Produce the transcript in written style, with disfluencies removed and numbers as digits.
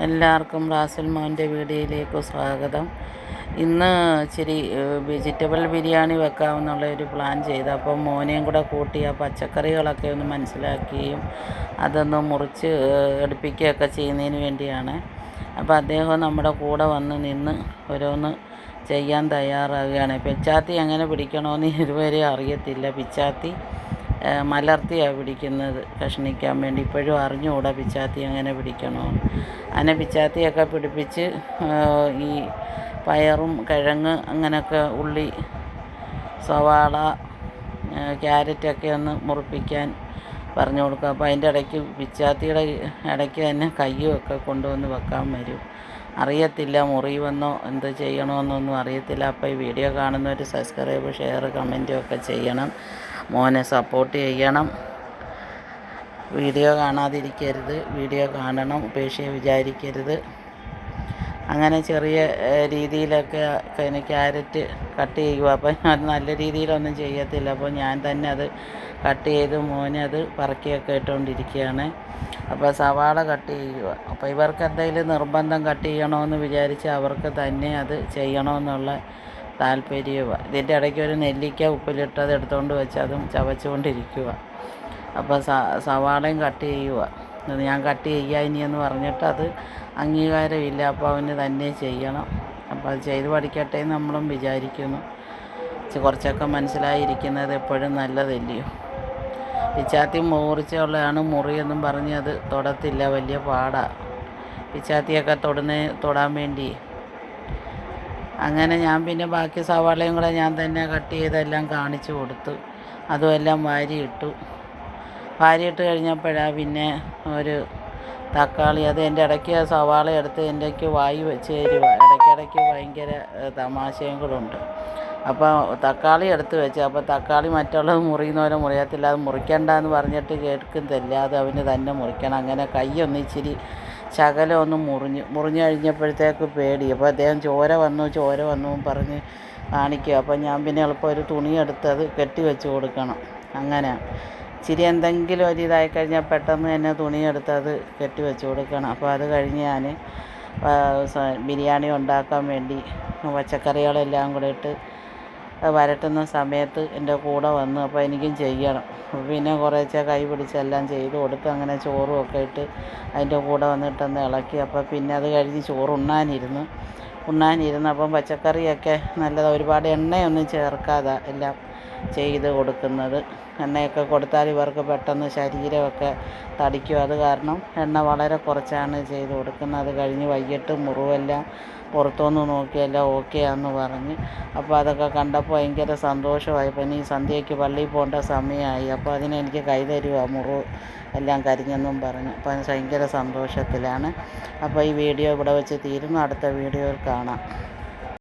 എല്ലാവർക്കും റാസുൽ മോൻ്റെ വീഡിയോയിലേക്ക് സ്വാഗതം. ഇന്ന് ഇച്ചിരി വെജിറ്റബിൾ ബിരിയാണി വെക്കാമെന്നുള്ള ഒരു പ്ലാൻ ചെയ്തു. അപ്പം മോനെയും കൂടെ കൂട്ടി ആ പച്ചക്കറികളൊക്കെ ഒന്ന് മനസ്സിലാക്കുകയും അതൊന്ന് മുറിച്ച് എടുപ്പിക്കുകയൊക്കെ ചെയ്യുന്നതിന് വേണ്ടിയാണ്. അപ്പോൾ അദ്ദേഹം നമ്മുടെ കൂടെ വന്ന് നിന്ന് ഓരോന്ന് ചെയ്യാൻ തയ്യാറാവുകയാണ്. പിച്ചാത്തി എങ്ങനെ പിടിക്കണമെന്ന് ഇതുവരെ അറിയത്തില്ല. പിച്ചാത്തി മലർത്തിയാണ് പിടിക്കുന്നത് കഷ്ണിക്കാൻ വേണ്ടി. ഇപ്പോഴും അറിഞ്ഞുകൂടാ പിച്ചാത്തി എങ്ങനെ പിടിക്കണമെന്ന്. അങ്ങനെ പിച്ചാത്തിയൊക്കെ പിടിപ്പിച്ച് ഈ പയറും കിഴങ്ങ് അങ്ങനെയൊക്കെ ഉള്ളി, സവാള, ക്യാരറ്റൊക്കെ ഒന്ന് മുറിപ്പിക്കാൻ പറഞ്ഞു കൊടുക്കുക. അപ്പോൾ അതിൻ്റെ ഇടയ്ക്ക് പിച്ചാത്തിയുടെ ഇടയ്ക്ക് തന്നെ കയ്യുമൊക്കെ കൊണ്ടുവന്ന് വെക്കാൻ വരും. അറിയത്തില്ല മുറിയുമെന്നോ എന്ത് ചെയ്യണമെന്നൊന്നും അറിയത്തില്ല. അപ്പോൾ ഈ വീഡിയോ കാണുന്നവർ സബ്സ്ക്രൈബ്, ഷെയർ, കമൻറ്റും ഒക്കെ ചെയ്യണം. മോനെ സപ്പോർട്ട് ചെയ്യണം. വീഡിയോ കാണാതിരിക്കരുത്, വീഡിയോ കാണണം, ഉപേക്ഷയെ വിചാരിക്കരുത്. അങ്ങനെ ചെറിയ രീതിയിലൊക്കെ ക്യാരറ്റ് കട്ട് ചെയ്യുക. അപ്പം അത് നല്ല രീതിയിലൊന്നും ചെയ്യത്തില്ല. അപ്പോൾ ഞാൻ തന്നെ അത് കട്ട് ചെയ്ത് മോനെ അത് പറക്കിയൊക്കെ ഇട്ടുകൊണ്ടിരിക്കുകയാണ്. അപ്പോൾ സവാള കട്ട് ചെയ്യുക. അപ്പോൾ ഇവർക്ക് എന്തെങ്കിലും നിർബന്ധം കട്ട് ചെയ്യണമെന്ന് വിചാരിച്ച് അവർക്ക് തന്നെ അത് ചെയ്യണമെന്നുള്ള താല്പര്യമാണ്. ഇതിൻ്റെ ഇടയ്ക്ക് ഒരു നെല്ലിക്ക ഉപ്പിലിട്ടത് എടുത്തുകൊണ്ട് വെച്ച് അതും ചവച്ചുകൊണ്ടിരിക്കുക. അപ്പോൾ സവാളയും കട്ട് ചെയ്യുക. ഞാൻ കട്ട് ചെയ്യുക ഇനിയെന്ന് പറഞ്ഞിട്ട് അത് അംഗീകാരമില്ല. അപ്പോൾ അവന് തന്നെ ചെയ്യണം. അപ്പോൾ അത് ചെയ്ത് പഠിക്കട്ടെ എന്ന് നമ്മളും വിചാരിക്കുന്നു. കുറച്ചൊക്കെ മനസ്സിലായിരിക്കുന്നത് എപ്പോഴും നല്ലതല്ലയോ. പിച്ചാത്തി മുറിച്ചുള്ളതാണ് മുറിയെന്നും പറഞ്ഞ് അത് തൊടത്തില്ല, വലിയ പാടാണ് പിച്ചാത്തിയൊക്കെ തൊടാൻ വേണ്ടി. അങ്ങനെ ഞാൻ പിന്നെ ബാക്കി സവാളയും കൂടെ ഞാൻ തന്നെ കട്ട് ചെയ്തെല്ലാം കാണിച്ചു കൊടുത്തു. അതുമെല്ലാം വാരിയിട്ടു കഴിഞ്ഞപ്പോഴാണ് പിന്നെ ഒരു തക്കാളി, അത് എൻ്റെ ഇടയ്ക്ക് സവാള എടുത്ത് എൻ്റെക്ക് വായി വെച്ച് തരുക. ഇടയ്ക്കിടയ്ക്ക് ഭയങ്കര തമാശയും കൂടെ ഉണ്ട്. അപ്പോൾ തക്കാളി എടുത്ത് വെച്ച്, അപ്പോൾ തക്കാളി മറ്റുള്ളത് മുറിയുന്ന പോലെ മുറിയത്തില്ല. അത് മുറിക്കണ്ടെന്ന് പറഞ്ഞിട്ട് കേൾക്കുന്നില്ല, അത് അവന് തന്നെ മുറിക്കണം. അങ്ങനെ കൈയൊന്ന് ഇച്ചിരി ശകലം ഒന്ന് മുറിഞ്ഞ് കഴിഞ്ഞപ്പോഴത്തേക്ക് പേടി. അപ്പോൾ അദ്ദേഹം ചോര വന്നു പറഞ്ഞ് കാണിക്കുക. അപ്പോൾ ഞാൻ പിന്നെ എളുപ്പം ഒരു തുണി എടുത്ത് അത് കെട്ടി വെച്ച് കൊടുക്കണം. അങ്ങനെ ഇച്ചിരി എന്തെങ്കിലും ഒരു ഇതായി കഴിഞ്ഞാൽ പെട്ടെന്ന് തന്നെ തുണിയെടുത്ത് അത് കെട്ടി വെച്ച് കൊടുക്കണം. അപ്പോൾ അത് കഴിഞ്ഞ് ഞാൻ ബിരിയാണി ഉണ്ടാക്കാൻ വേണ്ടി പച്ചക്കറികളെല്ലാം കൂടെ ഇട്ട് വരട്ടുന്ന സമയത്ത് എൻ്റെ കൂടെ വന്നു. അപ്പോൾ എനിക്കും ചെയ്യണം. പിന്നെ കുറേശ്ശെ കൈ പിടിച്ചെല്ലാം ചെയ്ത് കൊടുത്ത് അങ്ങനെ ചോറും ഒക്കെ ഇട്ട് അതിൻ്റെ കൂടെ വന്നിട്ടൊന്ന് ഇളക്കി. അപ്പോൾ പിന്നെ അത് കഴിഞ്ഞ് ചോറ് ഉണ്ണാനിരുന്നു. അപ്പം പച്ചക്കറിയൊക്കെ നല്ലതാണ്. ഒരുപാട് എണ്ണയൊന്നും ചേർക്കാതെ എല്ലാം ചെയ്ത് കൊടുക്കുന്നത്. എണ്ണയൊക്കെ കൊടുത്താൽ ഇവർക്ക് പെട്ടെന്ന് ശരീരമൊക്കെ തടിക്കും. അത് കാരണം എണ്ണ വളരെ കുറച്ചാണ് ചെയ്ത് കൊടുക്കുന്നത്. അത് കഴിഞ്ഞ് വൈകിട്ട് മുറിവെല്ലാം പുറത്തുനിന്ന് നോക്കിയെല്ലാം ഓക്കെ ആണെന്ന് പറഞ്ഞ്. അപ്പോൾ അതൊക്കെ കണ്ടപ്പോൾ ഭയങ്കര സന്തോഷമായി. പിന്നെ ഈ സന്ധ്യയ്ക്ക് പള്ളിയിൽ പോകേണ്ട സമയമായി. അപ്പോൾ അതിനെനിക്ക് കൈ തരുക, മുറിവ് എല്ലാം കരിഞ്ഞെന്നും പറഞ്ഞു. അപ്പോൾ ഭയങ്കര സന്തോഷത്തിലാണ്. അപ്പോൾ ഈ വീഡിയോ ഇവിടെ വെച്ച് തീരുന്നു. അടുത്ത വീഡിയോയിൽ കാണാം.